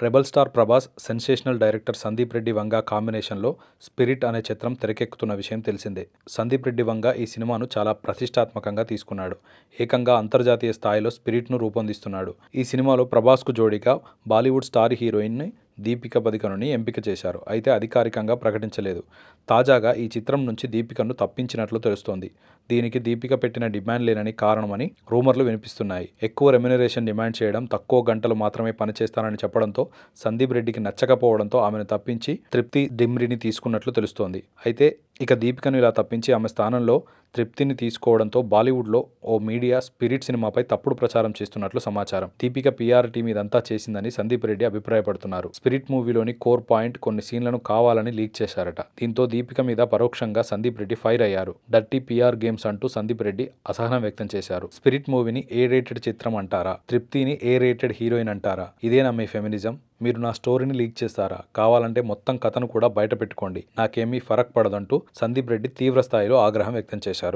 Rebel star Prabhas, sensational director Sandeep Reddy Vanga కాంబినేషన్లో Spirit అనే చిత్రం తెరకెక్కుతున్న విషయం తెలిసిందే. సందీప్ రెడ్డి వంగ ఈ సినిమాను చాలా ప్రతిష్టాత్మకంగా తీసుకున్నాడు. ఏకంగా అంతర్జాతీయ స్థాయిలో స్పిరిట్ను రూపొందిస్తున్నాడు. ఈ సినిమాలో ప్రభాస్కు జోడీగా బాలీవుడ్ స్టార్ హీరోయిన్ని దీపిక పదుకొనెని ఎంపిక చేశారు. అయితే అధికారికంగా ప్రకటించలేదు. తాజాగా ఈ చిత్రం నుంచి దీపికను తప్పించినట్లు తెలుస్తోంది. దీనికి దీపిక పెట్టిన డిమాండ్ లేనని కారణమని రూమర్లు వినిపిస్తున్నాయి. ఎక్కువ రెమ్యునరేషన్ డిమాండ్ చేయడం, తక్కువ గంటలు మాత్రమే పనిచేస్తానని చెప్పడంతో సందీప్ రెడ్డికి నచ్చకపోవడంతో ఆమెను తప్పించి తృప్తి డిమ్రీని తీసుకున్నట్లు తెలుస్తోంది. అయితే ఇక దీపికను ఇలా తప్పించి ఆమె స్థానంలో తృప్తిని తీసుకోవడంతో బాలీవుడ్లో ఓ మీడియా స్పిరిట్ సినిమాపై తప్పుడు ప్రచారం చేస్తున్నట్లు సమాచారం. దీపిక పీఆర్ టీం ఇదంతా చేసిందని సందీప్ రెడ్డి అభిప్రాయపడుతున్నారు. స్పిరిట్ మూవీలోని కోర్ పాయింట్ కొన్ని సీన్లను కావాలని లీక్ చేశారట. దీంతో దీపిక మీద పరోక్షంగా సందీప్ రెడ్డి ఫైర్ అయ్యారు. డర్టీ పీఆర్ గేమ్స్ అంటూ సందీప్ రెడ్డి అసహనం వ్యక్తం చేశారు. స్పిరిట్ మూవీని ఏ రేటెడ్ చిత్రం అంటారా? తృప్తిని ఏ రేటెడ్ హీరోయిన్ అంటారా? ఇదేనా మీ ఫెమినిజం? మీరు నా స్టోరీని లీక్ చేస్తారా? కావాలంటే మొత్తం కథను కూడా బయట పెట్టుకోండి, నాకేమీ ఫరక్ పడదంటూ సందీప్ రెడ్డి తీవ్ర స్థాయిలో ఆగ్రహం వ్యక్తం చేశారు.